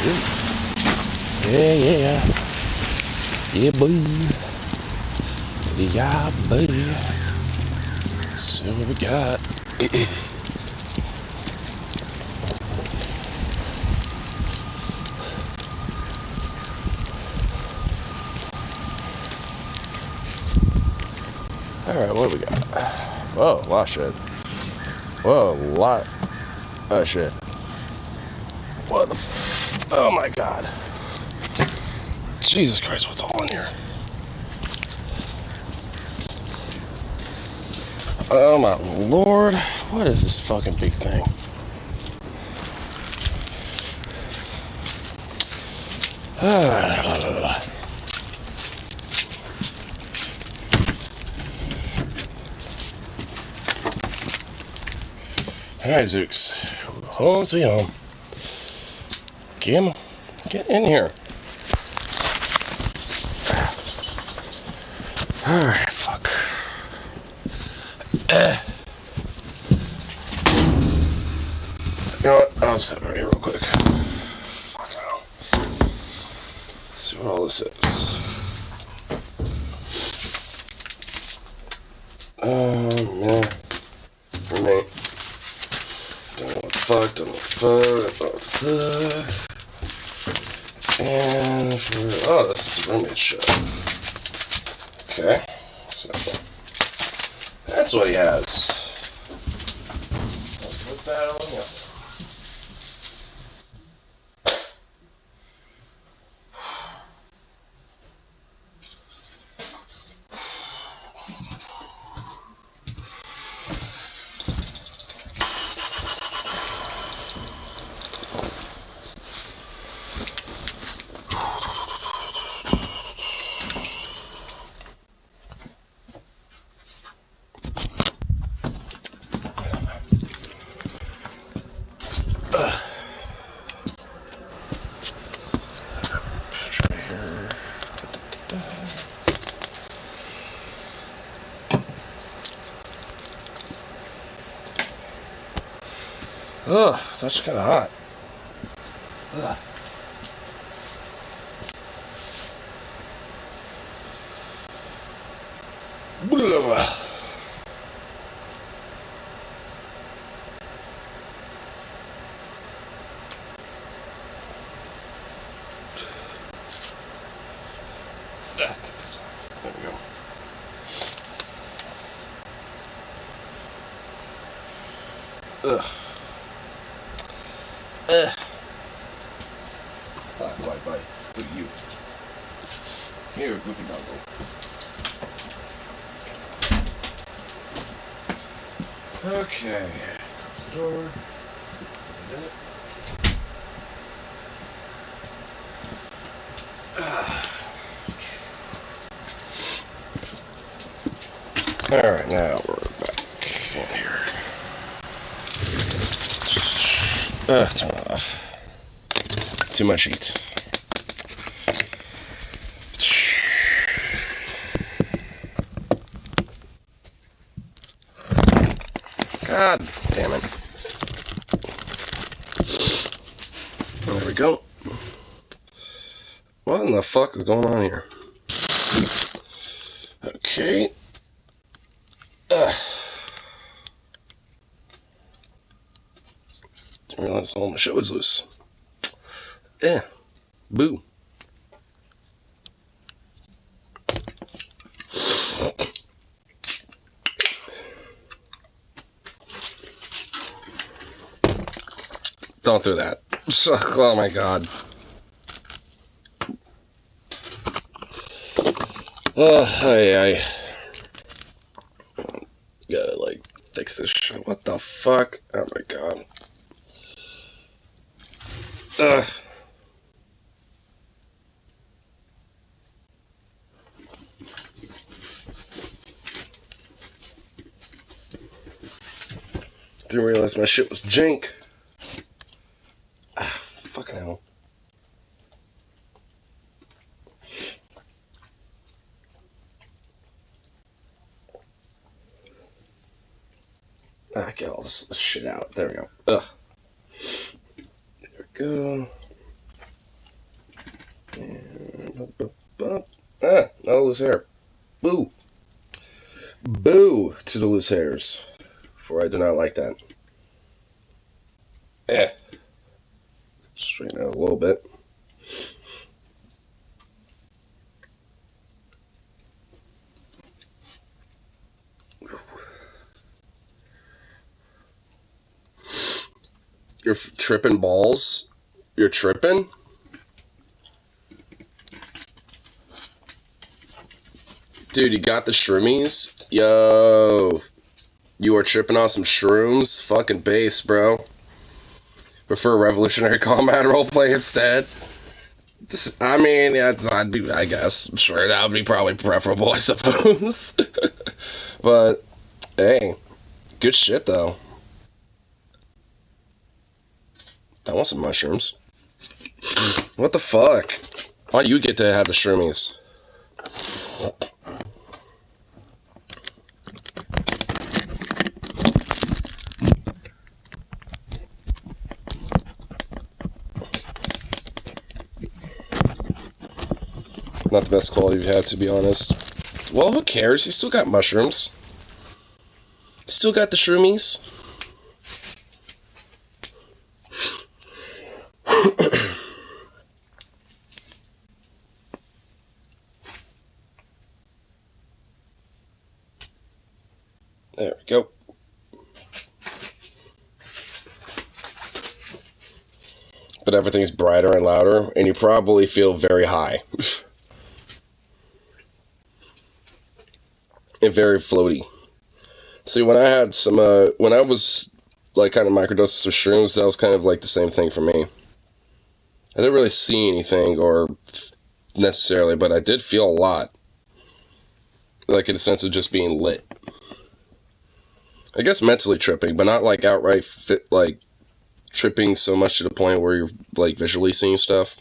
Sweet. Yeah. Yeah, boy. Yeah, boy. See what we got. Alright, what do we got? Whoa, a lot of shit. Whoa, a lot of shit. What the oh my god. Jesus Christ, what's all in here? Oh my lord. What is this fucking big thing? Alright, Zooks. Home sweet home. Get in here. Alright, fuck. You know what? I'll set right here real quick. Fuck out. Let's see what all this is. Yeah. Roommate. Don't know what the fuck. And oh, this is roommate shit. Okay. So that's what he has. Let's put that on the ugh, it's actually kind of hot. Ugh. Blah. Take this off. There we go. Ugh. Bye. Look at you. Here, goofy doggo. Okay. Close the door. Is it in it? Alright, now we're back in here. Turn it off. Too much heat. God damn it. There we go. What in the fuck is going on here? Okay. Didn't realize all my shit was loose. Boo. Don't do that. Oh my god. I gotta like fix this shit. What the fuck? Oh my god. Didn't realize my shit was jank. Fucking hell. Get all this shit out. There we go. There we go. Oh, loose hair. Boo. Boo to the loose hairs. For I do not like that. Straighten out a little bit. You're tripping balls? You're tripping? Dude, you got the shroomies? Yo. You are tripping on some shrooms? Fucking base, bro. Prefer Revolutionary Combat roleplay instead? I mean, yeah, I guess. I'm sure that would be probably preferable, I suppose. But, hey. Good shit, though. I want some mushrooms. What the fuck? Why do you get to have the shroomies? Not the best quality you've had, to be honest. Well, who cares? You still got mushrooms. Still got the shroomies. There we go. But everything's brighter and louder, and you probably feel very high. And very floaty. See, when I had some, when I was, like, kind of microdoses of shrooms, that was kind of like the same thing for me. I didn't really see anything, or necessarily, but I did feel a lot. Like, in a sense of just being lit. I guess mentally tripping, but not, like, outright, like, tripping so much to the point where you're, like, visually seeing stuff.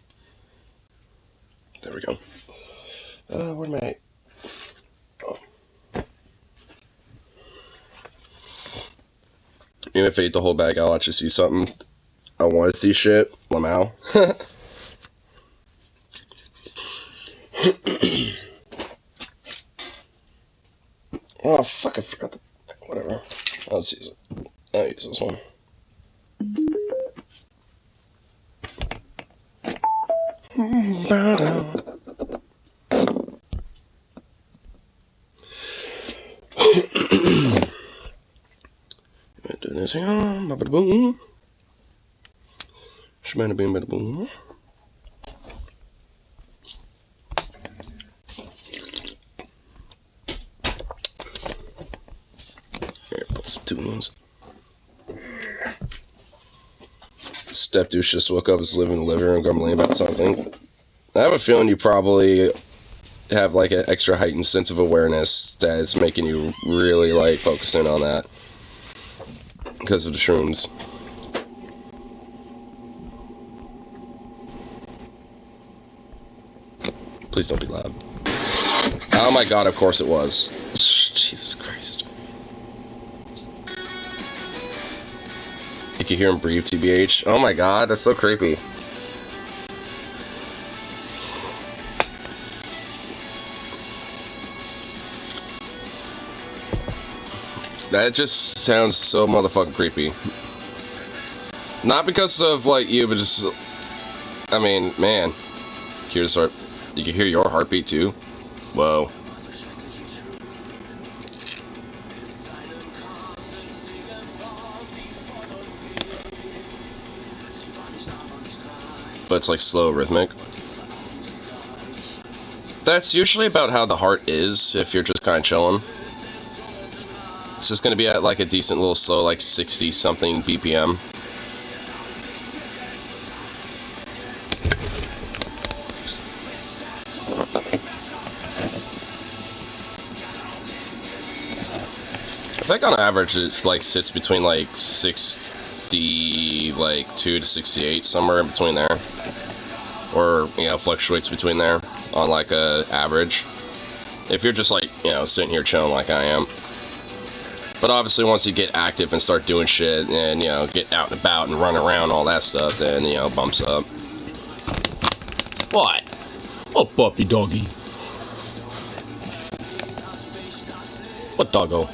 There we go. Where am I? Oh. Even if I eat the whole bag, I'll actually see something. I want to see shit. Lamau. Oh, fuck, I forgot the... Whatever. Let's use it. I'll use this one. Here, pull some tunes. Step douche just woke up, is living in the living room, grumbling about something. I have a feeling you probably have like an extra heightened sense of awareness that is making you really like focusing on that because of the shrooms. Please don't be loud. Oh my god, of course it was. Jesus Christ. You can hear him breathe, TBH. Oh my god, that's so creepy. That just sounds so motherfucking creepy. Not because of, like, you, but just... I mean, man. You can hear your heartbeat, too. Whoa. But it's, like, slow, rhythmic. That's usually about how the heart is, if you're just kind of chilling. It's just going to be at, like, a decent little slow, like, 60-something BPM. I think on average it, like, sits between, like, 62 to 68, somewhere in between there. Or, you know, fluctuates between there on, like, a average. If you're just, like, you know, sitting here chilling like I am. But obviously, once you get active and start doing shit and, you know, get out and about and run around, all that stuff, then, you know, bumps up. What? Oh, puppy doggy. What doggo?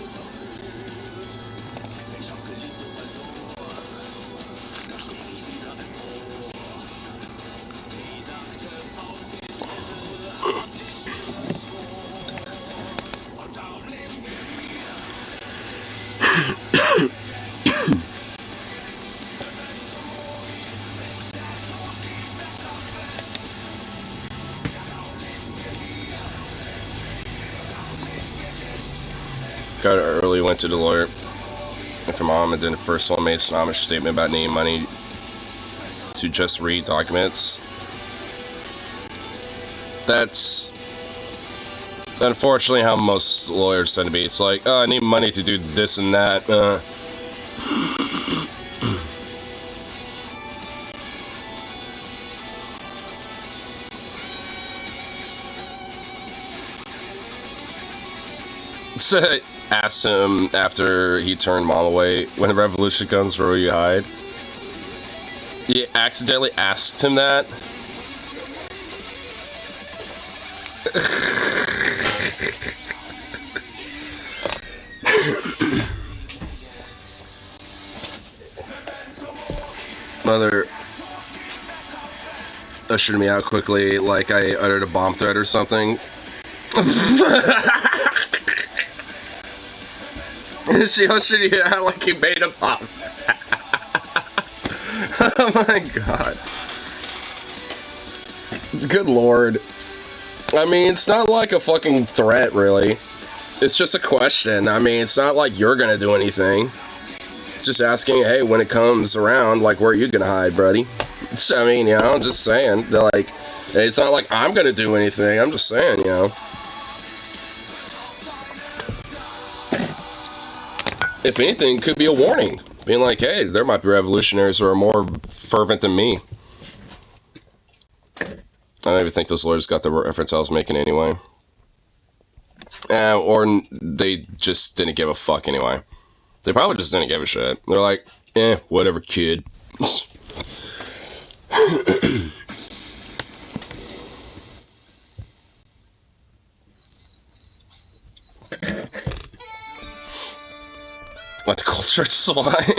Got early, went to the lawyer. And for mom, and then the first one made an Amish statement about needing money to just read documents. That's unfortunately how most lawyers tend to be. It's like, oh, I need money to do this and that. So I asked him after he turned mom away, when the revolution comes, where will you hide? He accidentally asked him that. Mother ushered me out quickly like I uttered a bomb threat or something. She ushered you out like you made a bomb. Oh my god. Good lord. I mean, it's not like a fucking threat, really. It's just a question. I mean, it's not like you're gonna do anything. It's just asking, hey, when it comes around, like, where are you gonna hide, buddy? I mean, you know, I'm just saying. They're like, it's not like I'm gonna do anything. I'm just saying, you know. If anything, could be a warning. Being like, hey, there might be revolutionaries who are more fervent than me. I don't even think those lawyers got the reference I was making anyway. Or they just didn't give a fuck anyway. They probably just didn't give a shit. They're like, whatever, kid. Let the culture slide.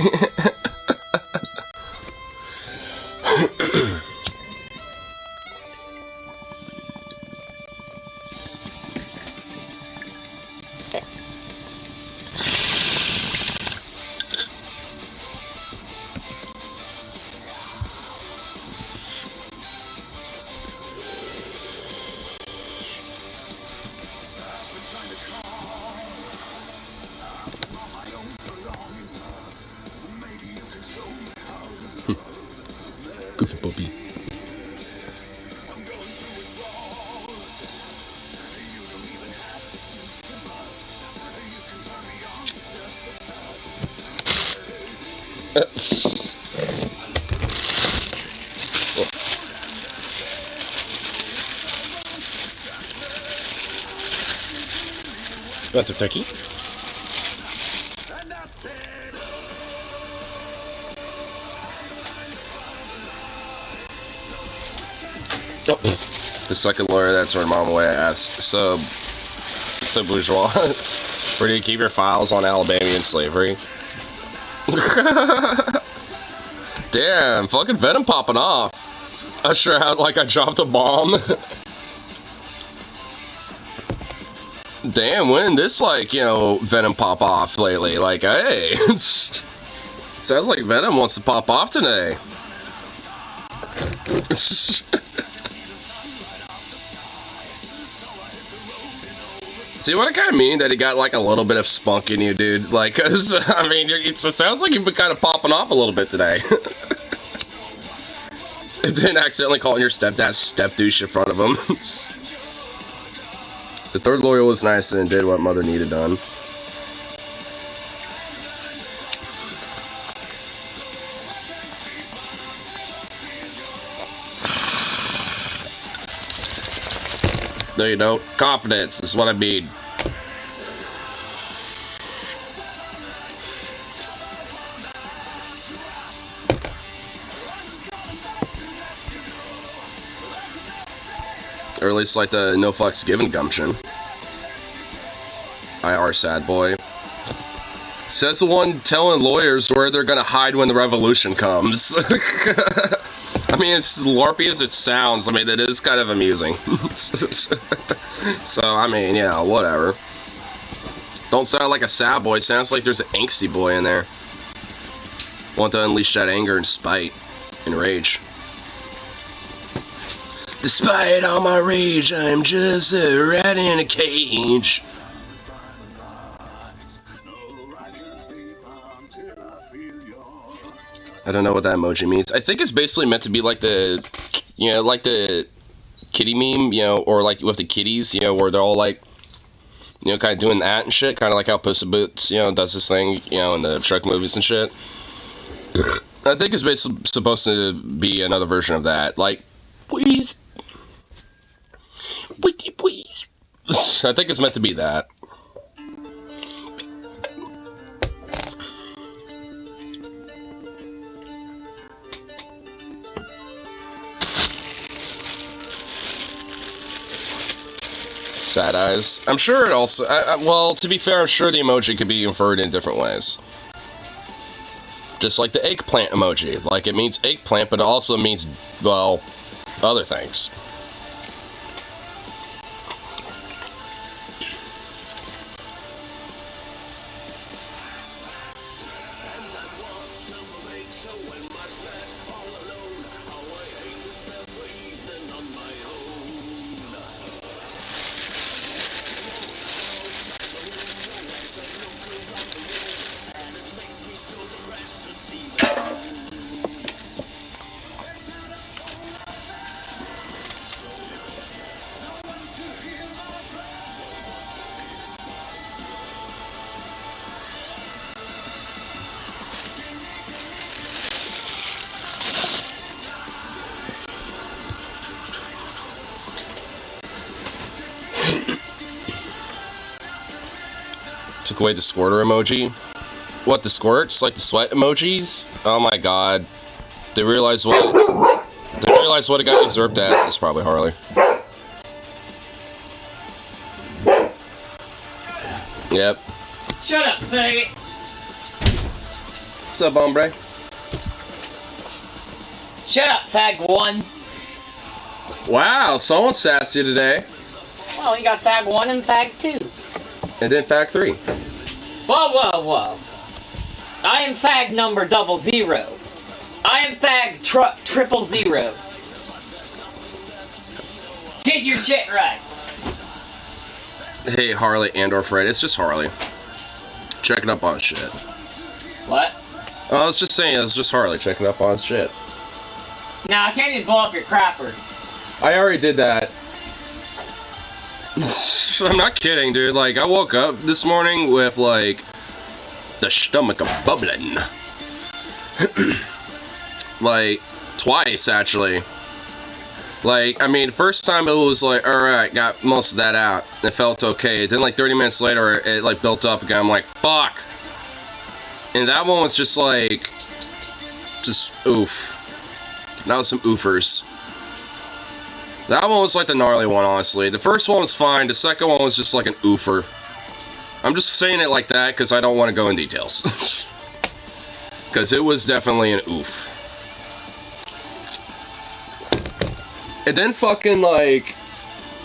Goofy puppy. That's a turkey. Oh. The second lawyer that turned mom away asked, so bourgeois, where do you keep your files on Alabamian slavery? Damn, fucking Venom popping off. Usher out like I dropped a bomb. Damn, when this, like, you know, Venom pop off lately? Like, hey, sounds like Venom wants to pop off today. See what I kind of mean? That he got like a little bit of spunk in you, dude. Like, cause I mean, it sounds like you've been kind of popping off a little bit today. It didn't accidentally calling your stepdad step douche in front of him. The third lawyer was nice and did what mother needed done. There you go. Confidence is what I mean. Or at least like the no fucks given gumption. IR sad boy. Says the one telling lawyers where they're gonna hide when the revolution comes. I mean, it's LARPy as it sounds. I mean, it is kind of amusing. So, I mean, yeah, whatever. Don't sound like a sad boy. Sounds like there's an angsty boy in there. Want to unleash that anger and spite and rage. Despite all my rage, I'm just a rat in a cage. I don't know what that emoji means. I think it's basically meant to be like the, you know, like the kitty meme, you know, or like with the kitties, you know, where they're all like, you know, kind of doing that and shit, kind of like how Puss in Boots, you know, does this thing, you know, in the Shrek movies and shit. I think it's basically supposed to be another version of that, like, please, please. I think it's meant to be that. Sad eyes. I'm sure it also... well, to be fair, I'm sure the emoji could be inferred in different ways. Just like the eggplant emoji. Like, it means eggplant, but it also means, well, other things. Took away the squirter emoji. What, the squirts? Like the sweat emojis? Oh my god. They realize what... They realize what a guy usurped as. It's probably Harley. Yep. Shut up, faggot! What's up, hombre? Shut up, fag one! Wow, someone's sassy today. Well, you got fag one and fag two. And then fact 3. Whoa, whoa, whoa. I am fag number 00. I am fag 000. Get your shit right. Hey, Harley and or Fred. It's just Harley. Checking up on shit. What? Oh, I was just saying, it's just Harley checking up on shit. Now, I can't even blow up your crapper. I already did that. I'm not kidding, dude. Like, I woke up this morning with, like, the stomach bubbling. Like, twice, actually. Like, I mean, first time it was like, alright, got most of that out. It felt okay. Then, like, 30 minutes later, it, like, built up again. I'm like, fuck! And that one was just, like, just oof. That was some oofers. That one was like the gnarly one, honestly. The first one was fine. The second one was just like an oofer. I'm just saying it like that because I don't want to go in details. Because it was definitely an oof. And then fucking like,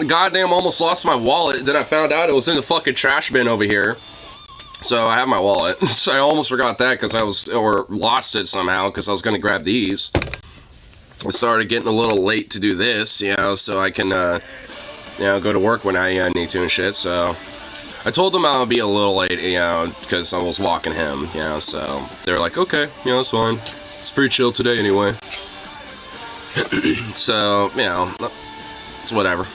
goddamn almost lost my wallet. Then I found out it was in the fucking trash bin over here. So I have my wallet. So I almost forgot that because I was, or lost it somehow because I was going to grab these. I started getting a little late to do this, you know, so I can, you know, go to work when I need to and shit, so... I told them I'll be a little late, you know, because I was walking him, you know, so... They were like, okay, you know, it's fine. It's pretty chill today anyway. So, you know, it's whatever.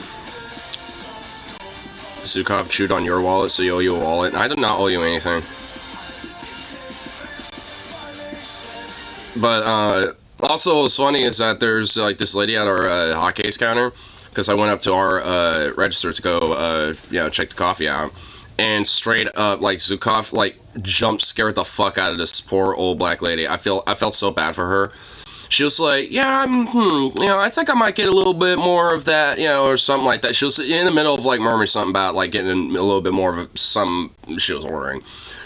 Zukov chewed on your wallet, so you owe you a wallet. I did not owe you anything. But, also, what's funny is that there's, like, this lady at our hotcakes counter, because I went up to our register to go, you know, check the coffee out, and straight up, like, Zukov, like, jump scared the fuck out of this poor old black lady. I felt so bad for her, she was like, yeah, I think I might get a little bit more of that, or something like that. She was in the middle of, like, murmuring something about, like, getting a little bit more of some she was ordering.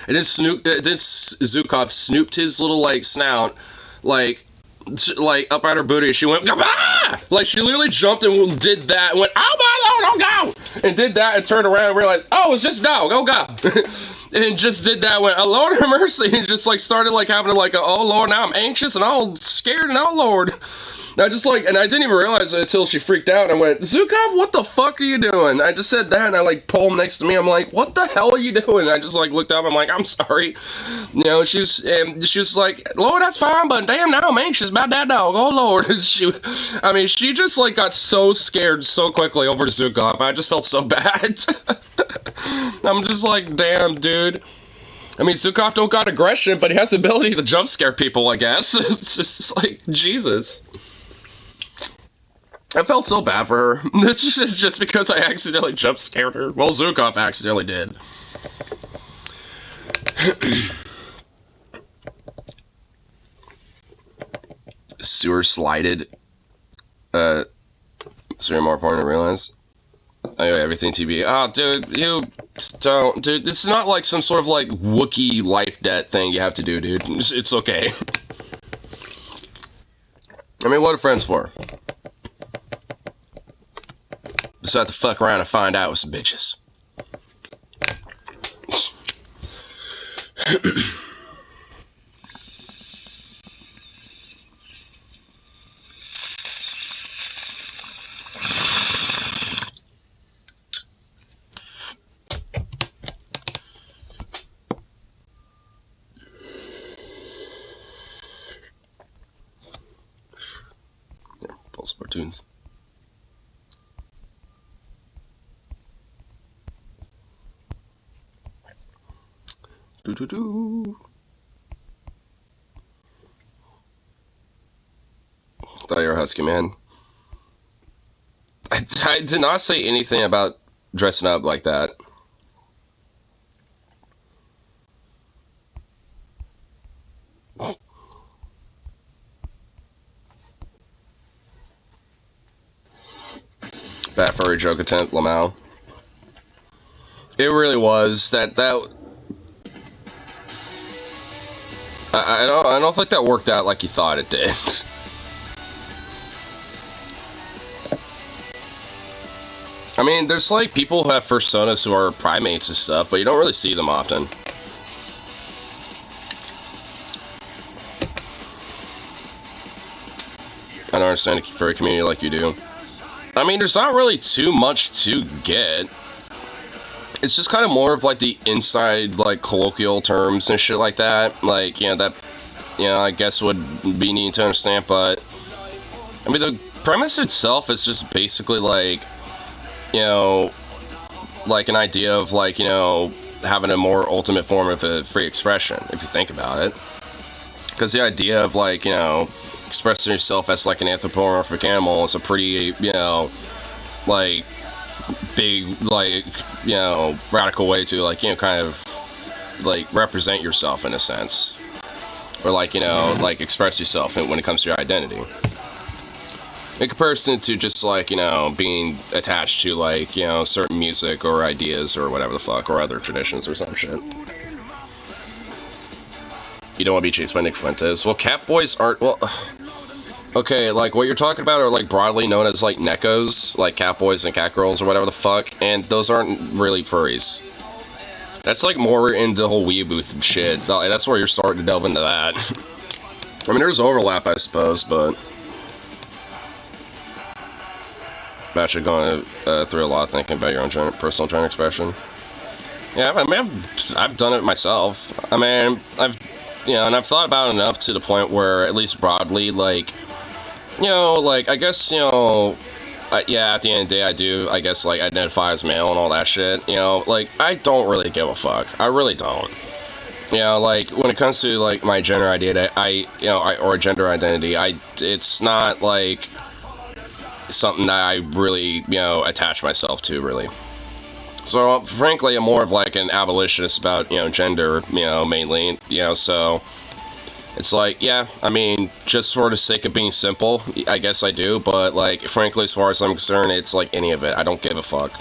And then Zukov snooped his little, like, snout, like, up at her booty. She went, ah! Like, she literally jumped and did that, and went, oh my lord, oh go! And did that, and turned around and realized, oh, it's just dog, oh god. And just did that, went, oh lord have mercy, and just, like, started, like, having, like, oh lord, now I'm anxious, and all scared, and oh lord. I just, like, and I didn't even realize it until she freaked out, and I went, Zukov, what the fuck are you doing? I just said that, and I, like, pulled him next to me. I'm like, what the hell are you doing? And I just, like, looked up. I'm like, I'm sorry. She was like, Lord, that's fine, but damn, now I'm anxious about that dog. Oh, Lord. She just, like, got so scared so quickly over Zukov. I just felt so bad. I'm just like, damn, dude. Zukov don't got aggression, but he has the ability to jump scare people, I guess. It's just like, Jesus. I felt so bad for her. This is just because I accidentally jump scared her. Well, Zukov accidentally did. Sewer slided. So you're more important to realize. Anyway, everything TV. Oh, dude, you don't. Dude, it's not like some sort of, like, Wookiee life debt thing you have to do, dude. It's okay. What are friends for? Just have to fuck around and find out with some bitches. Yeah, pull some cartoons. Do. Thought you were a husky man. I did not say anything about dressing up like that. Bad furry joke attempt, Lamau. It really was that. I don't think that worked out like you thought it did. There's like people who have personas who are primates and stuff, but you don't really see them often. I don't understand a furry community like you do. There's not really too much to get. It's just kind of more of, like, the inside, like, colloquial terms and shit like that. Like, that, I guess would be neat to understand, but... the premise itself is just basically, like, like an idea of, like, having a more ultimate form of a free expression, if you think about it. Because the idea of, like, expressing yourself as, like, an anthropomorphic animal is a pretty, like... big, like, radical way to, like, kind of, like, represent yourself in a sense. Or, like, like, express yourself when it comes to your identity. In comparison to just, like, being attached to, like, certain music or ideas or whatever the fuck, or other traditions or some shit. You don't want to be chased by Nick Fuentes. Well, cat boys aren't, well... Okay, like, what you're talking about are, like, broadly known as, like, neckos, like cat boys and cat girls or whatever the fuck, and those aren't really furries. That's, like, more into the whole weeaboo shit. That's where you're starting to delve into that. There's overlap, I suppose, but... I'm actually going through a lot thinking about your own personal gender expression. Yeah, I've done it myself. And I've thought about it enough to the point where, at least broadly, like... like, I guess, yeah, at the end of the day, I do, I guess, like, identify as male and all that shit, like, I don't really give a fuck. I really don't. Like, when it comes to, like, my gender identity, or gender identity, it's not, like, something that I really, attach myself to, really. So, frankly, I'm more of, like, an abolitionist about, gender, mainly, so... It's like, yeah, I mean, just for the sake of being simple, I guess I do, but, like, frankly, as far as I'm concerned, it's like any of it. I don't give a fuck.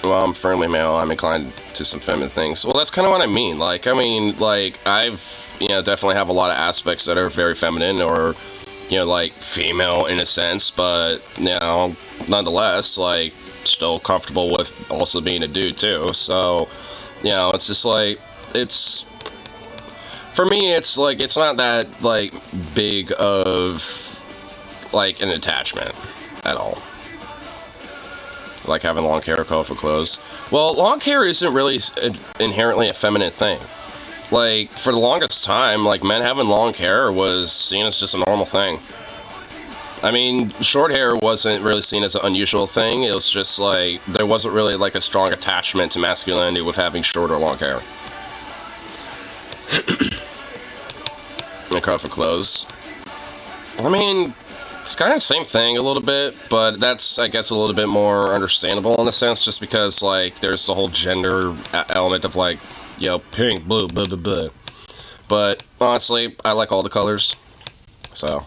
Well, I'm firmly male, I'm inclined to some feminine things. Well, that's kind of what I mean. Like, I've, definitely have a lot of aspects that are very feminine, or, like, female in a sense, but, nonetheless, like, still comfortable with also being a dude, too. So, it's just like, it's... For me, it's like, it's not that, like, big of, like, an attachment at all. Like having long hair or colorful clothes. Well, long hair isn't really inherently a feminine thing. Like, for the longest time, like, men having long hair was seen as just a normal thing. I mean, short hair wasn't really seen as an unusual thing. It was just, like, there wasn't really, like, a strong attachment to masculinity with having short or long hair. And colorful clothes. I mean... It's kind of the same thing a little bit, but that's, I guess, a little bit more understandable in a sense, just because, like, there's the whole gender element of, like, pink, blue, blah, blah, blah. But, honestly, I like all the colors, so.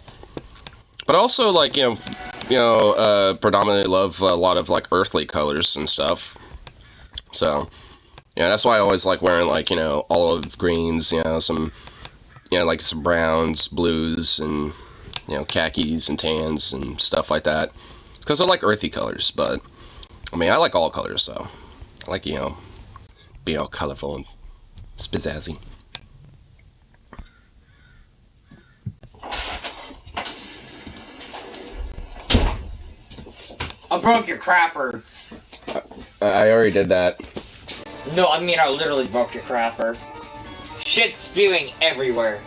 But also, like, predominantly love a lot of, like, earthly colors and stuff. So, that's why I always like wearing, like, olive greens, some, like, some browns, blues, and... khakis and tans and stuff like that. Because I like earthy colors, but, I mean, I like all colors, so. I like, being all colorful and spizazzy. I broke your crapper. I already did that. No, I mean I literally broke your crapper. Shit spewing everywhere.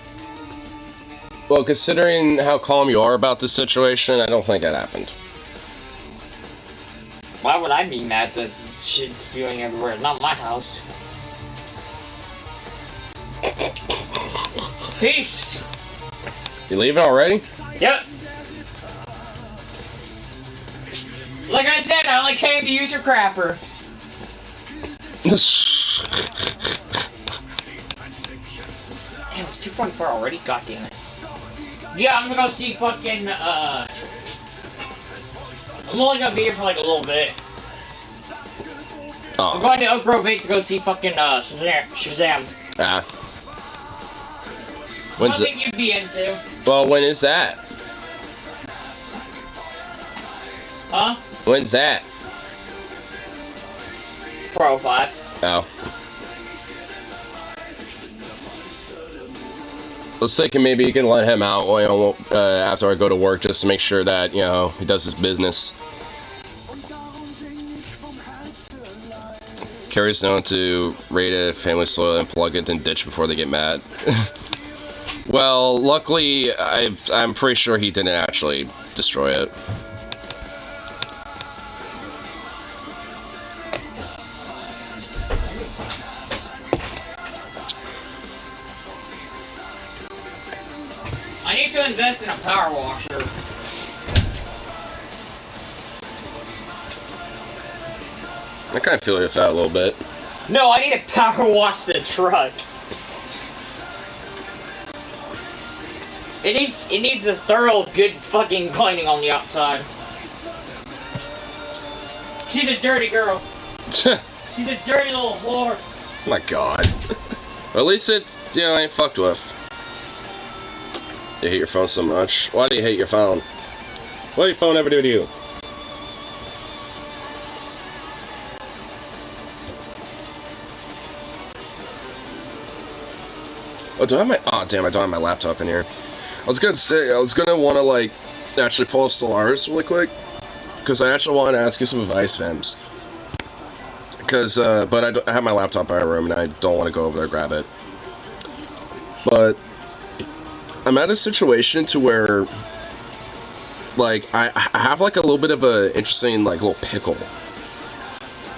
Well, considering how calm you are about this situation, I don't think that happened. Why would I be mad that shit spewing everywhere? Not my house. Peace! You leaving already? Yep. Like I said, I only came to use your crapper. Damn, it's 2:44 already? God damn it. Yeah, I'm gonna go see fucking, I'm only gonna be here for like a little bit. Oh. I'm going to Oak Grove 8 to go see fucking, Shazam. Ah. When's Something you'd be into. Well, when is that? Huh? When's that? 4:05. Oh. I was thinking maybe you can let him out, after I go to work, just to make sure that, he does his business. Carrie's known to raid a family soil and plug it and ditch before they get mad. Well, luckily, I'm pretty sure he didn't actually destroy it. I need to invest in a power washer. I kind of feel with that a little bit. No, I need to power wash the truck. It needs a thorough, good fucking cleaning on the outside. She's a dirty girl. She's a dirty little whore. Oh my god. Well, at least it, ain't fucked with. You hate your phone so much. Why do you hate your phone? What did your phone ever do to you? Oh, do I have my... Oh, damn, I don't have my laptop in here. I was gonna say, I was gonna want to, like, actually pull up Stellaris really quick. Because I actually wanted to ask you some advice, Fems. Because, but I have my laptop in my room, and I don't want to go over there and grab it. But... I'm at a situation to where, like, I have, like, a little bit of a interesting, like, little pickle.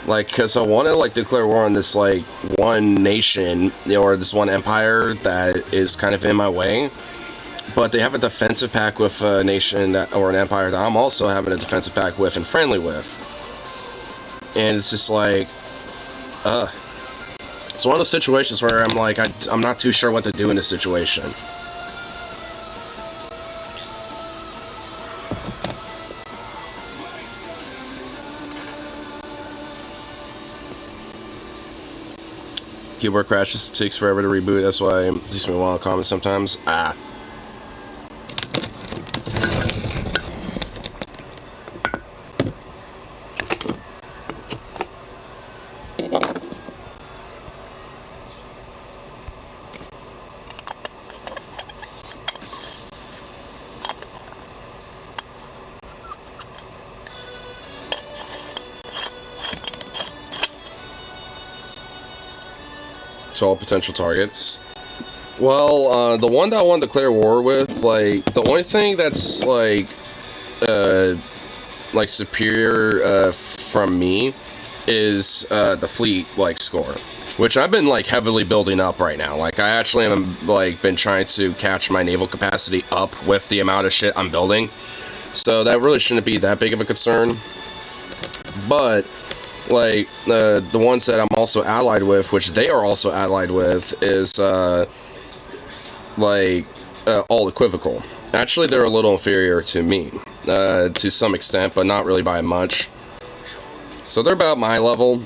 Like, because I want to, like, declare war on this, like, one nation, or this one empire that is kind of in my way. But they have a defensive pact with a nation or an empire that I'm also having a defensive pact with and friendly with. And it's just like, It's one of those situations where I'm like, I'm not too sure what to do in this situation. Keyboard crashes, it takes forever to reboot, that's why it takes me a while to comment sometimes. Ah. To all potential targets. Well, the one that I wanted to declare war with, like, the only thing that's, like superior, from me is, the fleet, like, score. Which I've been, like, heavily building up right now. Like, I actually am, like, been trying to catch my naval capacity up with the amount of shit I'm building. So that really shouldn't be that big of a concern. But like, the ones that I'm also allied with, which they are also allied with, is, all equivocal. Actually, they're a little inferior to me, to some extent, but not really by much. So they're about my level,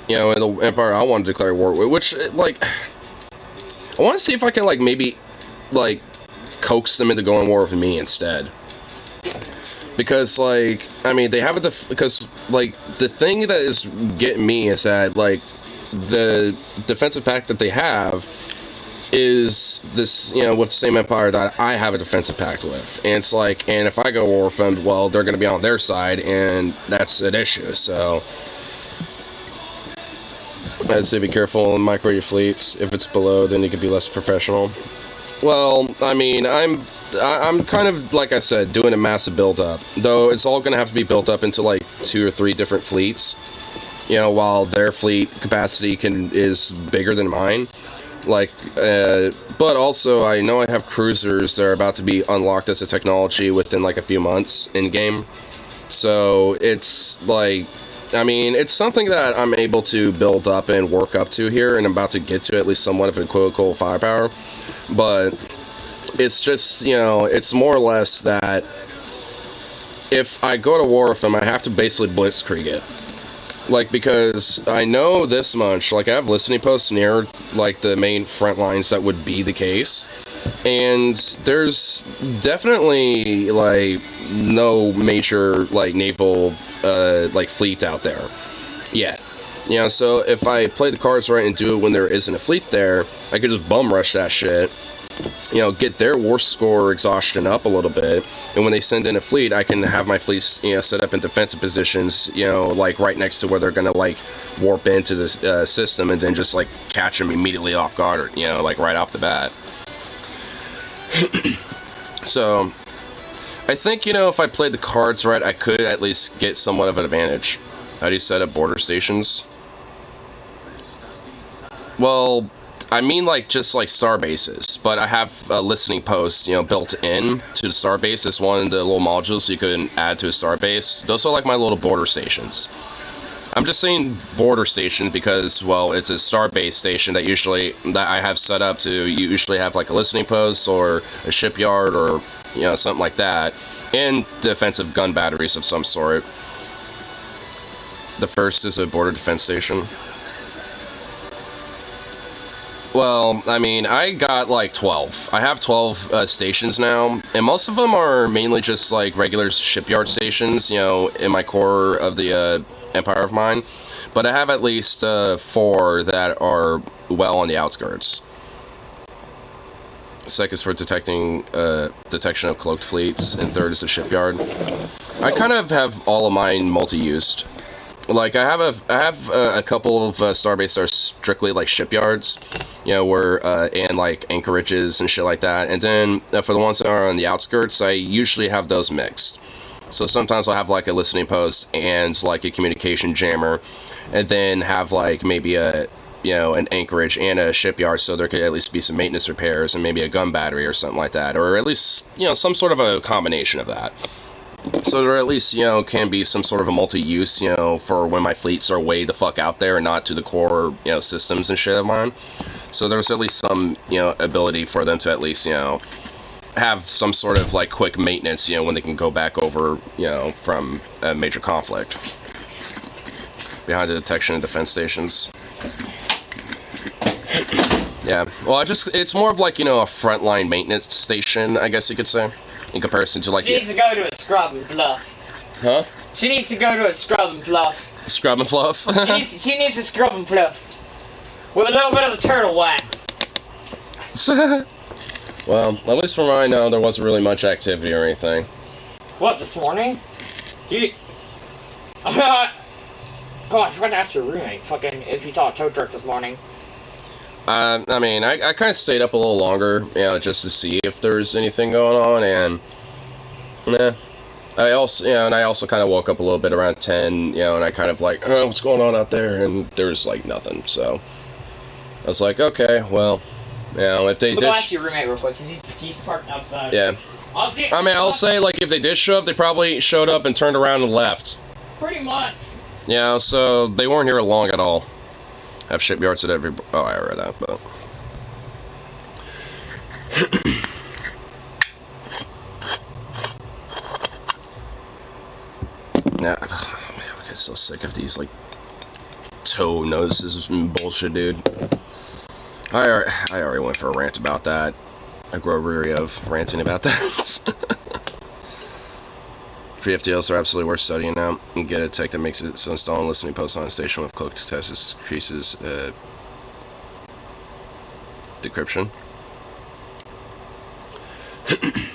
you know, in the empire I want to declare war with, which, like, I want to see if I can, like, maybe, like, coax them into going war with me instead. Because, like, I mean, they have a because, like, the thing that is getting me is that, like, the defensive pact that they have is this, you know, with the same empire that I have a defensive pact with. And it's like, and if I go war with them, well, they're going to be on their side, and that's an issue, so I'd say be careful and micro your fleets. If it's below, then you could be less professional. Well, I mean, I'm kind of, like I said, doing a massive build-up. Though it's all going to have to be built up into, like, 2 or 3 different fleets. You know, while their fleet capacity is bigger than mine. Like, but also, I know I have cruisers that are about to be unlocked as a technology within, like, a few months in-game. So, it's, like, I mean, it's something that I'm able to build up and work up to here, and I'm about to get to at least somewhat of a quote-unquote firepower. But it's just, you know, it's more or less that if I go to war with them, I have to basically blitzkrieg it. Like, because I know this much, like, I have listening posts near, like, the main front lines that would be the case. And there's definitely, like, no major, like, naval, like, fleet out there yet. You know, so if I play the cards right and do it when there isn't a fleet there, I could just bum rush that shit. You know, get their war score exhaustion up a little bit, and when they send in a fleet, I can have my fleets, you know, set up in defensive positions, you know, like right next to where they're gonna, like, warp into this system, and then just, like, catch them immediately off guard, or, you know, like, right off the bat. So, I think, you know, if I played the cards right, I could at least get somewhat of an advantage. How do you set up border stations? Well, I mean, like, just, like, star bases, but I have a listening post, you know, built in to the star base. It's one of the little modules you can add to a star base. Those are, like, my little border stations. I'm just saying border station because, well, it's a star base station that I have set up to usually have, like, a listening post or a shipyard or, you know, something like that, and defensive gun batteries of some sort. The first is a border defense station. Well, I mean, I got, like, 12. I have 12 stations now, and most of them are mainly just, like, regular shipyard stations, you know, in my core of the empire of mine. But I have at least 4 that are well on the outskirts. Second is for detecting detection of cloaked fleets, and third is the shipyard. I kind of have all of mine multi-used. Like, I have a couple of starbases that are strictly, like, shipyards, you know, where, and, like, anchorages and shit like that. And then, for the ones that are on the outskirts, I usually have those mixed. So sometimes I'll have, like, a listening post and, like, a communication jammer, and then have, like, maybe a, you know, an anchorage and a shipyard, so there could at least be some maintenance repairs and maybe a gun battery or something like that. Or at least, you know, some sort of a combination of that. So there at least, you know, can be some sort of a multi-use, you know, for when my fleets are way the fuck out there and not to the core, you know, systems and shit of mine. So there's at least some, you know, ability for them to at least, you know, have some sort of, like, quick maintenance, you know, when they can go back over, you know, from a major conflict. Behind the detection and defense stations. Yeah, well, it's more of like, you know, a frontline maintenance station, I guess you could say, in comparison to like... She needs to go to a scrub and fluff. Huh? She needs to go to a scrub and fluff. Scrub and fluff? she needs a scrub and fluff. With a little bit of the turtle wax. Well, at least from what I know, there wasn't really much activity or anything. What, this morning? Oh, I forgot to ask your roommate, fucking, if he saw a tow truck this morning. I mean, I kind of stayed up a little longer, you know, just to see if there's anything going on, and, I also kind of woke up a little bit around 10, you know, and I kind of like, oh, what's going on out there, and there's, like, nothing, so, I was like, okay, well, you know, if they did... Go ask your roommate real quick, because he's parked outside. Yeah. I'll say, like, if they did show up, they probably showed up and turned around and left. Pretty much. Yeah, so they weren't here long at all. Have shipyards at every... Oh, I read that, but... Nah, oh, man, I get so sick of these, like, toe notices and bullshit, dude. I already went for a rant about that. I grow weary of ranting about that. PFDLs are absolutely worth studying now. You get a tech that makes it so installing listening posts on a station with cloak to test increases decryption.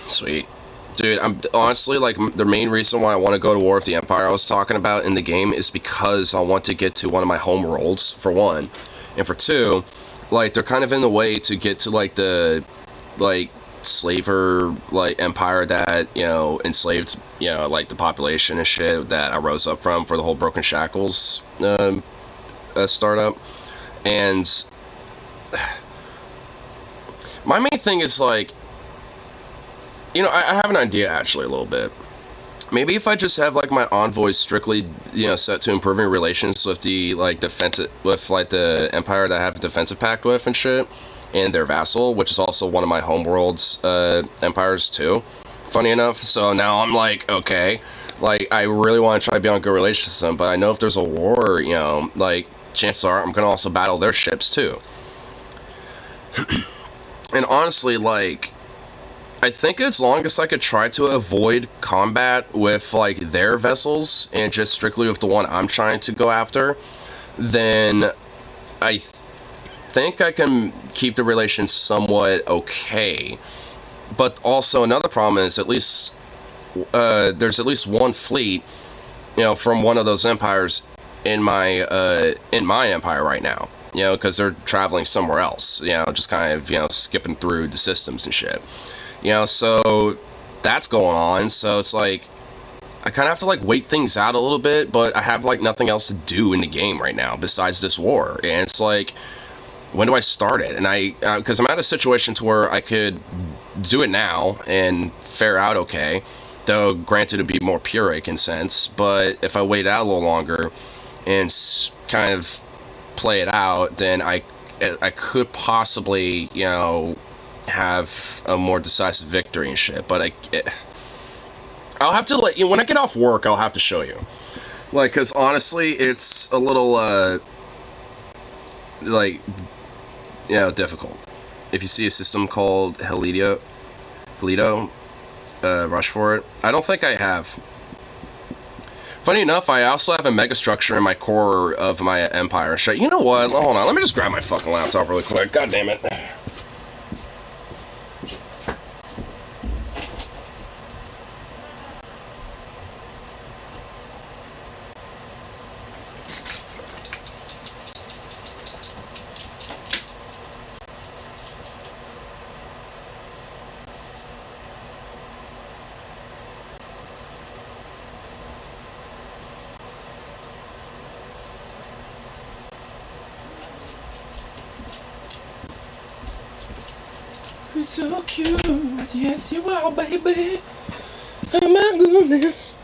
Sweet. Dude, I'm honestly, like, the main reason why I want to go to war with the Empire I was talking about in the game is because I want to get to one of my home worlds, for one. And for two, like, they're kind of in the way to get to, like, the, like, slaver, like, empire that, you know, enslaved, you know, like, the population and shit that I rose up from for the whole Broken Shackles startup. And my main thing is, like, you know, I have an idea, actually, a little bit. Maybe if I just have, like, my envoys strictly, you know, set to improving relations with the, like, the empire that I have a defensive pact with and shit, and their vassal, which is also one of my homeworld's empires too, funny enough. So now I'm like, okay, like, I really want to try to be on good relations with them, but I know if there's a war, you know, like, chances are I'm gonna also battle their ships too. And honestly, like, I think as long as I could try to avoid combat with, like, their vessels and just strictly with the one I'm trying to go after, then I think I can keep the relations somewhat okay. But also another problem is, at least there's at least one fleet, you know, from one of those empires in my empire right now, you know, because they're traveling somewhere else, you know, just kind of, you know, skipping through the systems and shit, you know. So that's going on. So it's like, I kind of have to, like, wait things out a little bit, but I have, like, nothing else to do in the game right now besides this war. And it's like, when do I start it? And because I'm at a situation to where I could do it now and fare out okay, though granted it'd be more Pyrrhic in sense, but if I wait out a little longer and kind of play it out, then I could possibly, you know, have a more decisive victory and shit. But I'll have to, like, you know, when I get off work, I'll have to show you, like, because honestly, it's a little like, you know, difficult. If you see a system called Helido, rush for it. I don't think I have. Funny enough, I also have a megastructure in my core of my empire. You know what? Hold on. Let me just grab my fucking laptop really quick. God damn it. You're so cute, yes you are, baby. Oh my goodness.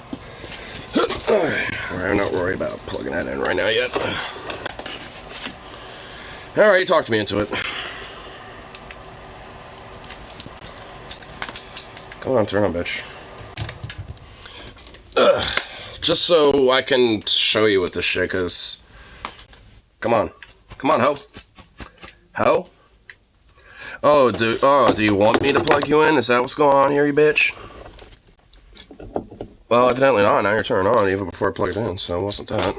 Alright, I'm not worried about plugging that in right now yet. Alright, talk me into it. Come on, turn on, bitch. Just so I can show you with this shit, cause... Come on. Come on, ho. Ho? Oh, do you want me to plug you in? Is that what's going on here, you bitch? Well, evidently not. Now you're turning on even before I plug it in, so it wasn't that.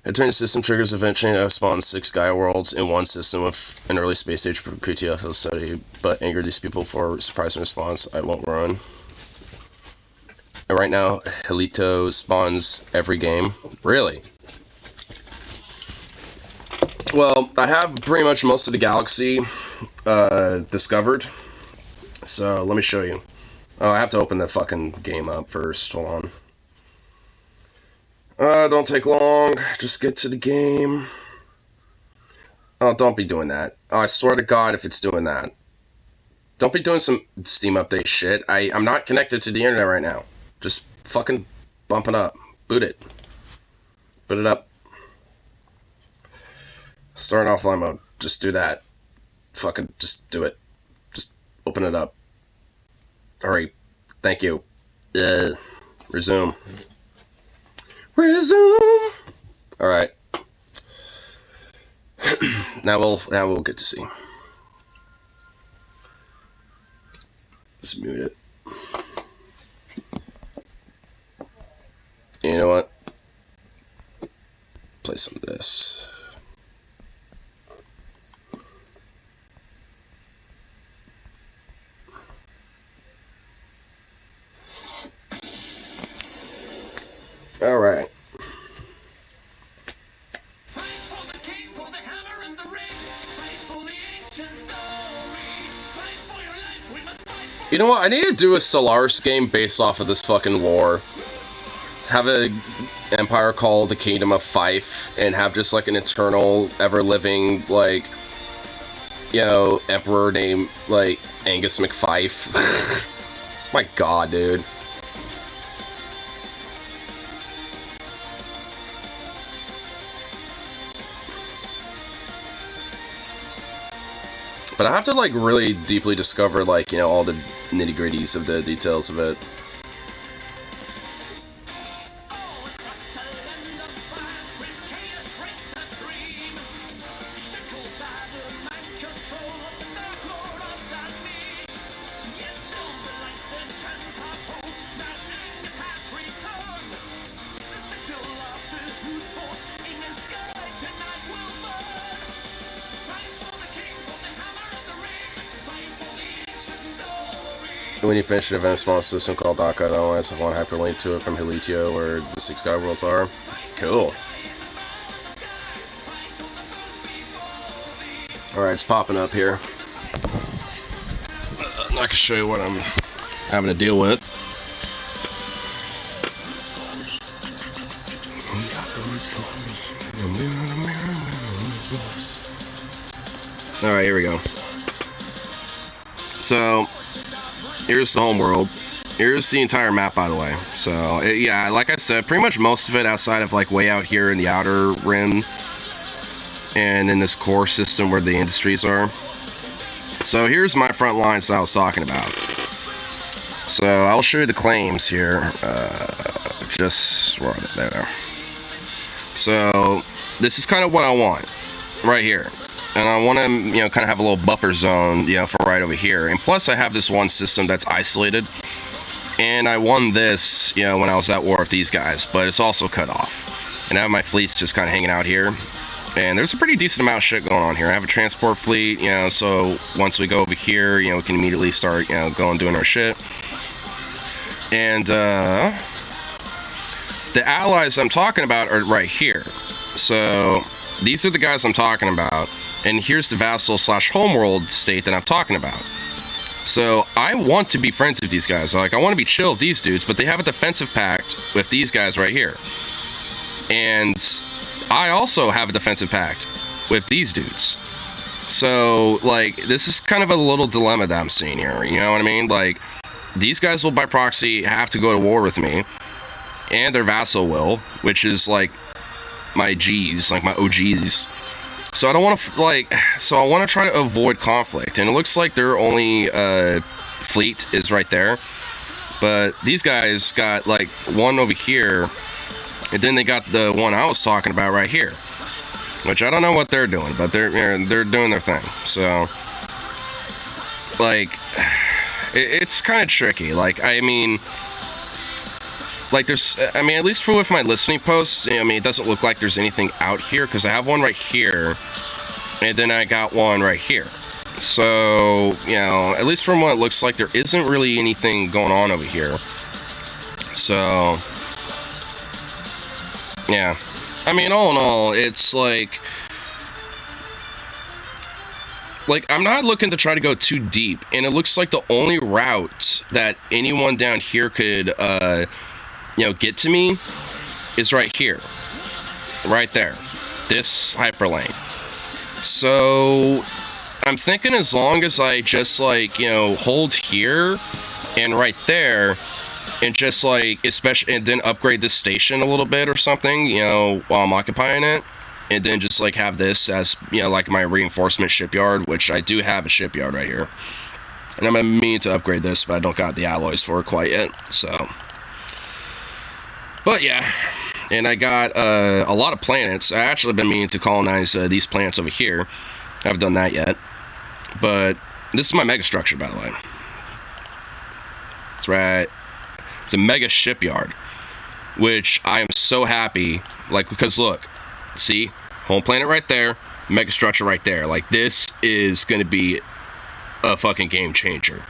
Entering the system triggers event chain that spawns 6 Gaia worlds in one system with an early space age PTFL study, but anger these people for surprising response. I won't run. And right now, Helito spawns every game. Really? Well, I have pretty much most of the galaxy discovered. So, let me show you. Oh, I have to open the fucking game up first. Hold on. Don't take long. Just get to the game. Oh, don't be doing that. Oh, I swear to God if it's doing that. Don't be doing some Steam update shit. I'm not connected to the internet right now. Just fucking bump it up. Boot it. Boot it up. Start in offline mode. Just do that. Fucking just do it. Just open it up. Alright. Thank you. Resume. Resume! Alright. now we'll get to see. Just mute it. You know what? Play some of this. Alright. You know what? I need to do a Stellaris game based off of this fucking lore. Have an empire called the Kingdom of Fife, and have just like an eternal, ever-living, like, you know, emperor named, like, Angus McFife. My god, dude. But I have to, like, really deeply discover, like, you know, all the nitty-gritties of the details of it. When you finish an event, a small system called Daka, it only has one hyperlink to it from Helitio, where the 6 Gaia worlds are. Cool. Alright, it's popping up here. I can show you what I'm having to deal with. Alright, here we go. So, here's the home world. Here's the entire map, by the way. So, yeah, like I said, pretty much most of it outside of, like, way out here in the outer rim and in this core system where the industries are. So, here's my front lines that I was talking about. So, I'll show you the claims here. Where are they? There. So, this is kind of what I want. Right here. And I want to, you know, kind of have a little buffer zone, you know, for right over here. And plus, I have this one system that's isolated. And I won this, you know, when I was at war with these guys. But it's also cut off. And I have my fleets just kind of hanging out here. And there's a pretty decent amount of shit going on here. I have a transport fleet, you know, so once we go over here, you know, we can immediately start, you know, doing our shit. And, the allies I'm talking about are right here. So, these are the guys I'm talking about. And here's the vassal / homeworld state that I'm talking about. So, I want to be friends with these guys. Like, I want to be chill with these dudes, but they have a defensive pact with these guys right here. And I also have a defensive pact with these dudes. So, like, this is kind of a little dilemma that I'm seeing here. You know what I mean? Like, these guys will by proxy have to go to war with me, and their vassal will, which is like my G's, like my OGs. So I don't want to so I want to try to avoid conflict, and it looks like their only fleet is right there, but these guys got like one over here, and then they got the one I was talking about right here, which I don't know what they're doing, but they're doing their thing. So like it's kind of tricky. Like I mean, like there's, I mean, at least for with my listening posts, I mean, it doesn't look like there's anything out here, because I have one right here, and then I got one right here. So, you know, at least from what it looks like, there isn't really anything going on over here. So, yeah. I mean, all in all, it's like I'm not looking to try to go too deep, and it looks like the only route that anyone down here could, you know, get to me is right here, right there, this hyperlane. So I'm thinking as long as I just like, you know, hold here and right there, and just like, especially, and then upgrade this station a little bit or something, you know, while I'm occupying it, and then just like have this as, you know, like my reinforcement shipyard, which I do have a shipyard right here, and I'm gonna mean to upgrade this, but I don't got the alloys for it quite yet. So, but yeah, and I got a lot of planets. I actually been meaning to colonize these planets over here. I haven't done that yet, but this is my mega structure, by the way. That's right. It's a mega shipyard, which I am so happy, like, because look, see, home planet right there, mega structure right there. Like, this is going to be a fucking game changer.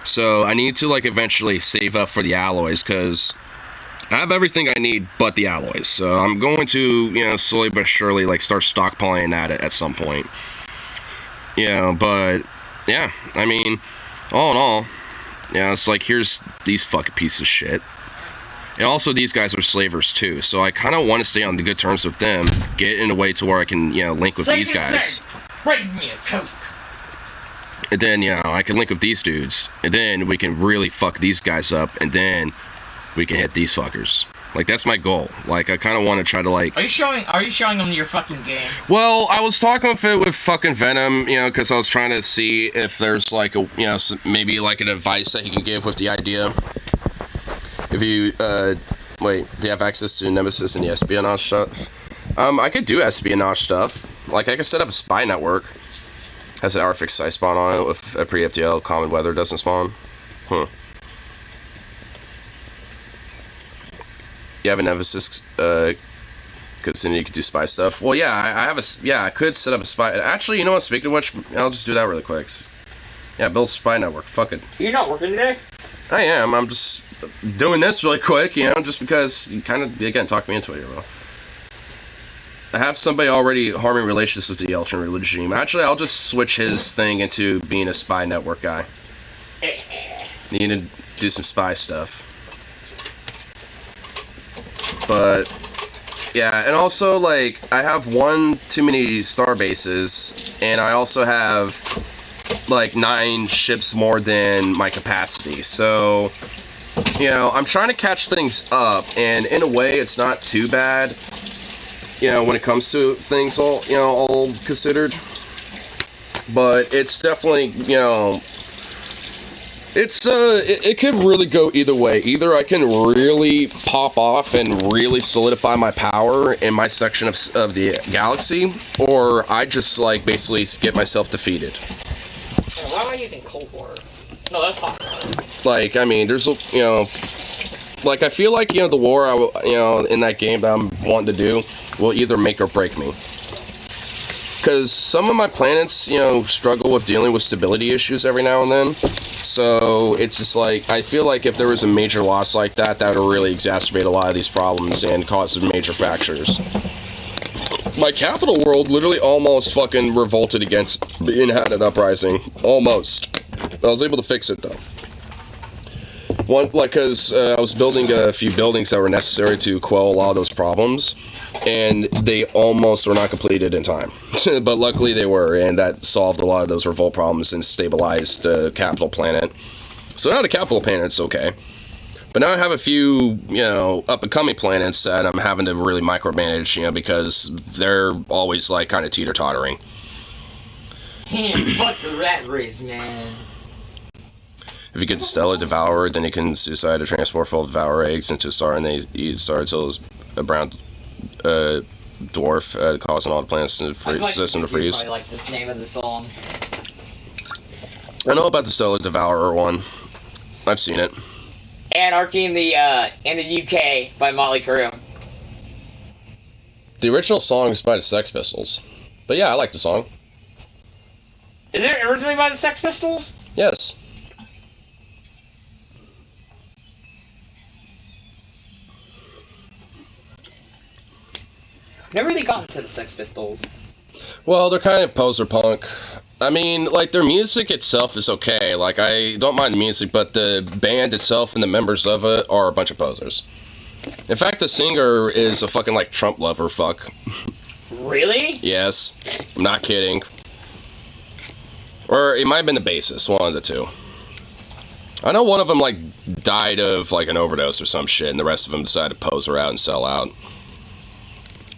So I need to like eventually save up for the alloys, because I have everything I need but the alloys. So I'm going to, you know, slowly but surely like start stockpiling that at some point. You know, but yeah, I mean, all in all, yeah, it's like, here's these fucking pieces of shit. And also, these guys are slavers too, so I kind of want to stay on the good terms with them, get in a way to where I can, you know, link with these guys. Bring me a Coke. And then, you know, I can link with these dudes, and then we can really fuck these guys up, and then we can hit these fuckers. Like, that's my goal. Like, I kind of want to try to, like... Are you showing them your fucking game? Well, I was talking with it with fucking Venom, you know, because I was trying to see if there's, like, a, you know, maybe, like, an advice that he can give with the idea. If you, wait, do you have access to Nemesis and the espionage stuff? I could do espionage stuff. Like, I could set up a spy network. Has an hour fixed size spawn on it with a pre-FTL, common weather doesn't spawn. You have a Nemesis, because then you could do spy stuff. Well, yeah, I have a, yeah, I could set up a spy. Actually, you know what, speaking of which, I'll just do that really quick. Yeah, build a spy network, fuck it. You're not working today? I am, I'm just doing this really quick, you know, just because you kind of, again, talk me into it, you know. I have somebody already harming relations with the Yeltsin regime. Actually, I'll just switch his thing into being a spy network guy. Need to do some spy stuff. But, yeah, and also, like, I have one too many star bases, and I also have, like, 9 ships more than my capacity, so, you know, I'm trying to catch things up, and in a way, it's not too bad, you know, when it comes to things all, you know, all considered, but it's definitely, you know, it's, it could really go either way. Either I can really pop off and really solidify my power in my section of the galaxy, or I just, like, basically get myself defeated. Why am I using Cold War? No, that's hot. Like, I mean, there's, you know, like, I feel like, you know, the war, you know, in that game that I'm wanting to do will either make or break me. Because some of my planets, you know, struggle with dealing with stability issues every now and then. So it's just like, I feel like if there was a major loss like that, that would really exacerbate a lot of these problems and cause some major fractures. My capital world literally almost fucking revolted against the Inhabited Uprising. Almost. I was able to fix it, though. One, like, because I was building a few buildings that were necessary to quell a lot of those problems, and they almost were not completed in time. But luckily they were, and that solved a lot of those revolt problems and stabilized the capital planet. So now the capital planet's okay. But now I have a few, up-and-coming planets that I'm having to really micromanage, because they're always, like, kind of teeter-tottering. Fuck the rat race, man. If you get the Stellar Devourer, then you can suicide a transport full of Devour eggs into a star, and they eat a star until it's a brown dwarf, causing all the planets in the system to freeze. I like this name of the song. I know about the Stellar Devourer one. I've seen it. Anarchy in the UK by Motley Crue. The original song is by the Sex Pistols. But yeah, I like the song. Is it originally by the Sex Pistols? Yes. Never really gotten to the Sex Pistols. Well, they're kind of poser punk. I mean, like, their music itself is okay. Like, I don't mind the music, but the band itself and the members of it are a bunch of posers. In fact, the singer is a fucking, like, Trump lover fuck. Really? Yes. I'm not kidding. Or it might have been the bassist, one of the two. I know one of them, like, died of, like, an overdose or some shit, and the rest of them decided to pose her out and sell out.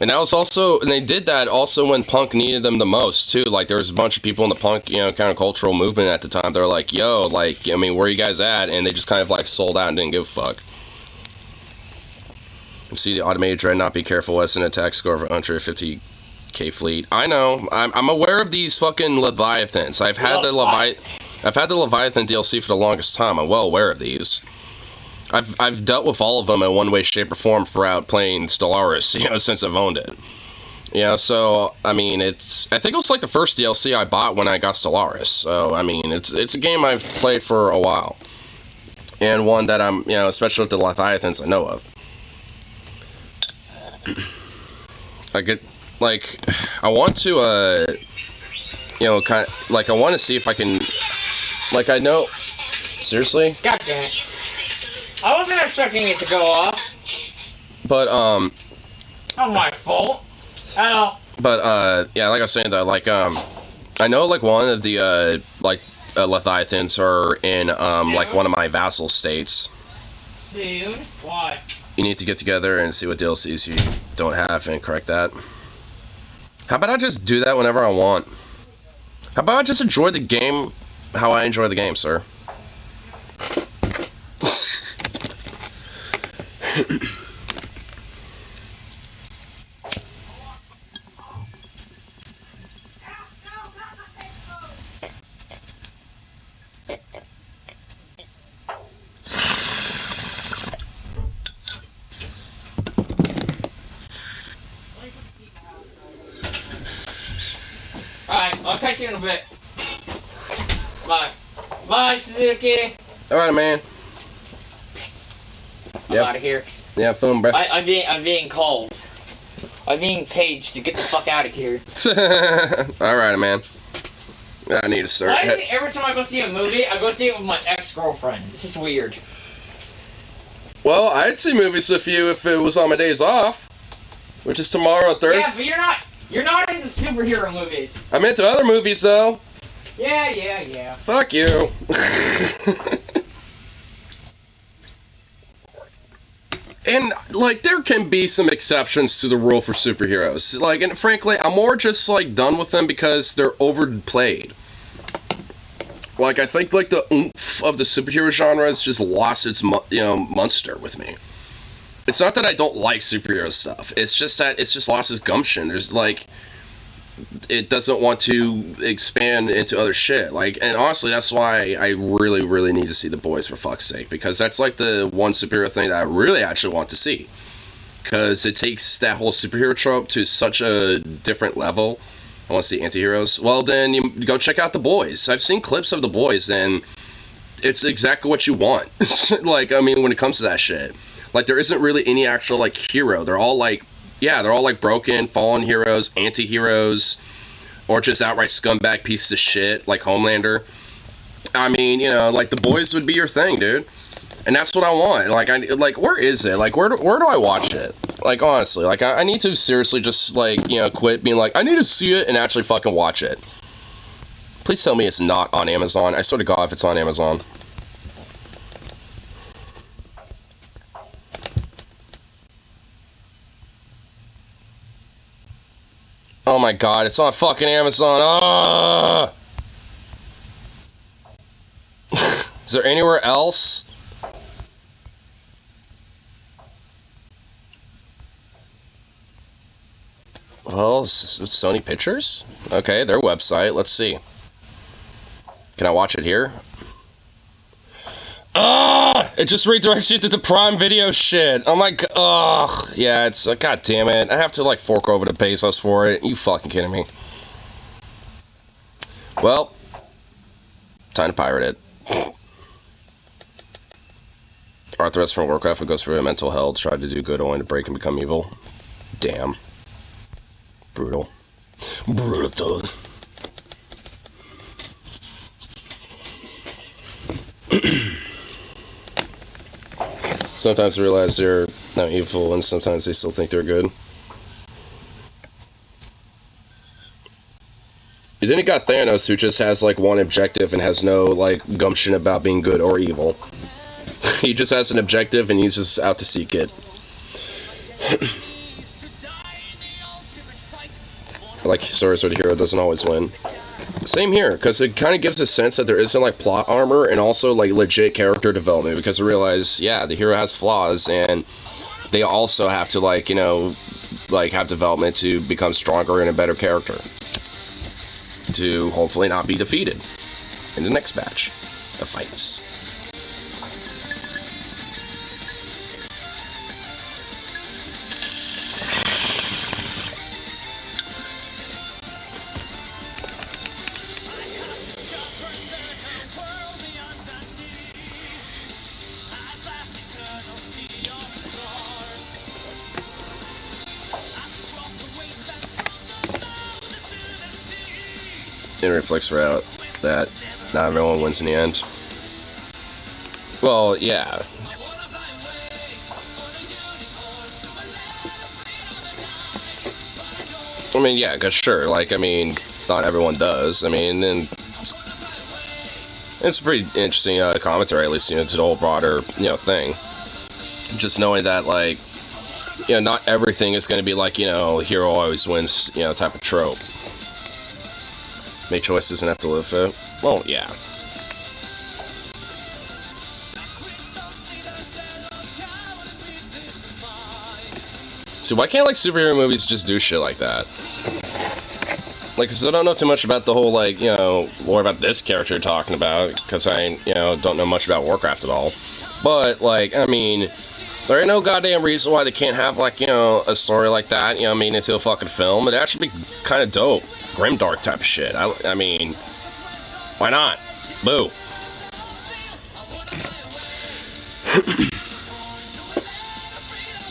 And that was also, and they did that also when punk needed them the most, too. Like, there was a bunch of people in the punk, kind of cultural movement at the time. They were like, yo, like, I mean, where are you guys at? And they just kind of, like, sold out and didn't give a fuck. You see the automated dreadnought, be careful, less than attack score of under 50k fleet. I know, I'm aware of these fucking Leviathans. I've had the Leviathan DLC for the longest time. I'm well aware of these. I've dealt with all of them in one way, shape, or form throughout playing Stellaris, since I've owned it. So, I mean, I think it was like the first DLC I bought when I got Stellaris. So, I mean, it's a game I've played for a while. And one that I'm, especially with the Leviathans, I know of. I want to, kind of, like, I want to see if I can, like, I know, seriously? God damn it. I wasn't expecting it to go off. But, Not my fault. I know. But, yeah, like I was saying, though, like, I know, like, one of the, Leviathans are in, like, one of my vassal states. Soon? Why? You need to get together and see what DLCs you don't have and correct that. How about I just do that whenever I want? How about I just enjoy the game how I enjoy the game, sir? Alright, I'll catch you in a bit. Bye. Bye, Suzuki. Alright, man. I'm out of here. Yeah, phone, bro. I'm being called. I'm being paged to get the fuck out of here. Alright, man. I need to start. Why is it every time I go see a movie, I go see it with my ex-girlfriend? This is weird. Well, I'd see movies with you if it was on my days off, which is tomorrow and Thursday. Yeah, but you're not into superhero movies. I'm into other movies, though. Yeah. Fuck you. And, like, there can be some exceptions to the rule for superheroes. Like, and frankly, I'm more just, like, done with them because they're overplayed. Like, I think, like, the oomph of the superhero genre has just lost its, monster with me. It's not that I don't like superhero stuff. It's just that it's just lost its gumption. There's, like, it doesn't want to expand into other shit. Like, and honestly, that's why I really, really need to see The Boys, for fuck's sake. Because that's, like, the one superhero thing that I really actually want to see. Because it takes that whole superhero trope to such a different level. I want to see anti-heroes. Well, then you go check out The Boys. I've seen clips of The Boys, and it's exactly what you want. Like, I mean, when it comes to that shit. Like, there isn't really any actual, like, hero. They're all, like, they're all, like, broken, fallen heroes, anti-heroes, or just outright scumbag pieces of shit, like Homelander. I mean, like, The Boys would be your thing, dude. And that's what I want. Like, where is it? Like, where do I watch it? Like, honestly, like, I need to seriously just, like, quit being like, I need to see it and actually fucking watch it. Please tell me it's not on Amazon. I swear to God if it's on Amazon. Oh my god, it's on fucking Amazon. Ah! Is there anywhere else? Well, it's Sony Pictures? Okay, their website. Let's see. Can I watch it here? Ah! It just redirects you to the Prime Video shit. Oh my god. Ugh. Yeah, it's... god damn it. I have to, like, fork over the pesos for it. You fucking kidding me? Well, time to pirate it. Arthur from Warcraft who goes through a mental hell, tried to do good only to break and become evil. Damn. Brutal. Brutal. Sometimes they realize they're not evil, and sometimes they still think they're good. And then you got Thanos, who just has, like, one objective and has no, like, gumption about being good or evil. He just has an objective, and he's just out to seek it. Like, stories where the hero doesn't always win. Same here, because it kind of gives a sense that there isn't, like, plot armor and also, like, legit character development, because you realize, yeah, the hero has flaws, and they also have to, like, you know, like, have development to become stronger and a better character. To hopefully not be defeated in the next batch of fights. It reflects out that not everyone wins in the end. Well, yeah. I mean, yeah, because sure, like, I mean, not everyone does. I mean, and it's a pretty interesting commentary, at least, you know, to the whole broader, you know, thing. Just knowing that, like, you know, not everything is going to be like, you know, hero always wins, you know, type of trope. Make choices and have to live it. Well, yeah. See, why can't, like, superhero movies just do shit like that? Like, because I don't know too much about the whole, like, you know, more about this character you're talking about, because I, you know, don't know much about Warcraft at all. But, like, I mean, there ain't no goddamn reason why they can't have, like, you know, a story like that, you know, I mean, into a fucking film. It'd actually be kind of dope. Grimdark type of shit. I mean, why not? Boo.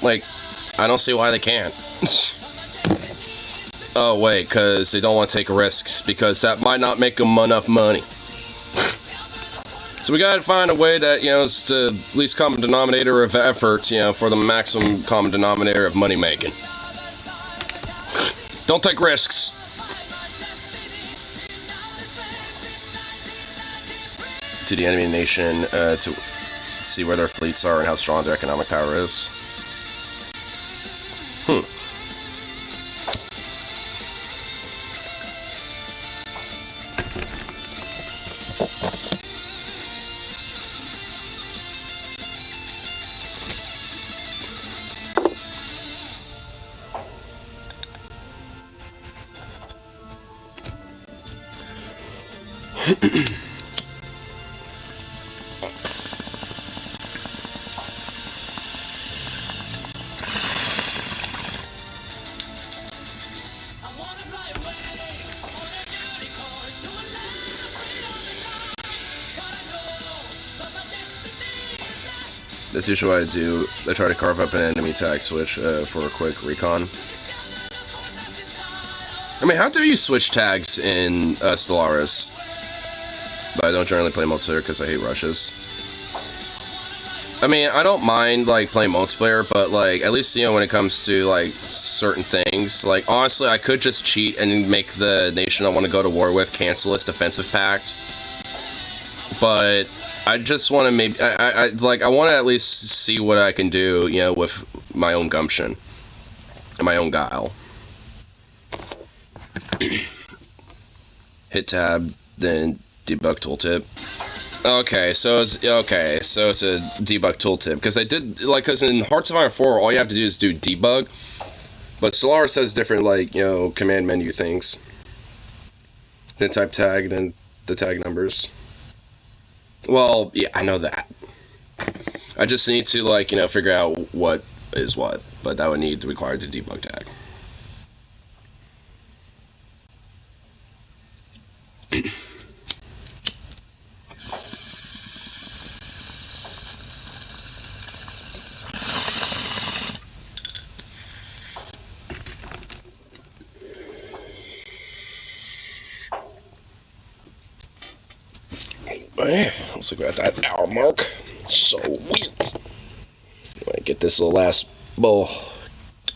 Like, I don't see why they can't. Oh, wait, because they don't want to take risks, because that might not make them enough money. So we gotta find a way that, you know, is the least common denominator of effort, you know, for the maximum common denominator of money making. Don't take risks. To the enemy nation to see where their fleets are and how strong their economic power is. That's usually what I do. I try to carve up an enemy tag switch for a quick recon. I mean, how do you switch tags in Stellaris? But I don't generally play multiplayer because I hate rushes. I mean, I don't mind, like, playing multiplayer, but, like, at least, you know, when it comes to, like, certain things, like, honestly, I could just cheat and make the nation I want to go to war with cancel its defensive pact. But I just want to maybe, I want to at least see what I can do, you know, with my own gumption and my own guile. Hit tab, then debug tooltip. Okay, so it's a debug tooltip because I did because in Hearts of Iron 4, all you have to do is do debug, but Stellaris has different command menu things. Then type tag, then the tag numbers. Well, yeah, I know that. I just need to figure out what is what, but that would need to require the debug tag. Looks like we're at that hour mark. Sweet. Get this little last bowl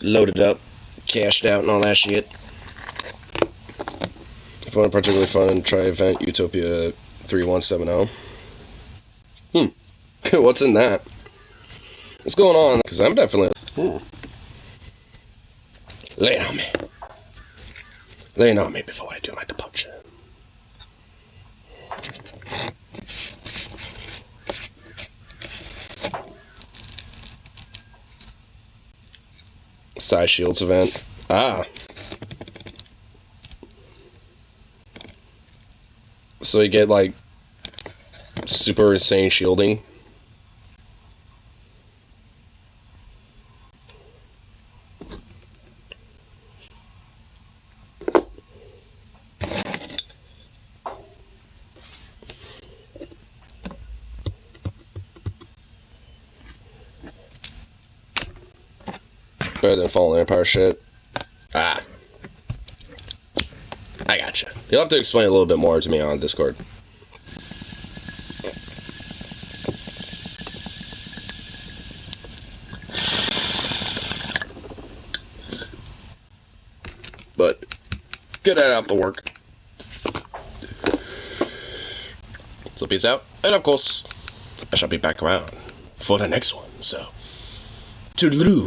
loaded up, cashed out, and all that shit. If you want a particularly fun, try event Utopia 3170. What's in that? What's going on? Because I'm definitely... Lay it on me. Lay it on me before I do my departure. Size shields event. Ah. So you get super insane shielding. Better than Fallen Empire shit. Ah. I gotcha. You'll have to explain a little bit more to me on Discord. But, get that out the work. So peace out. And of course, I shall be back around for the next one. So, toodaloo.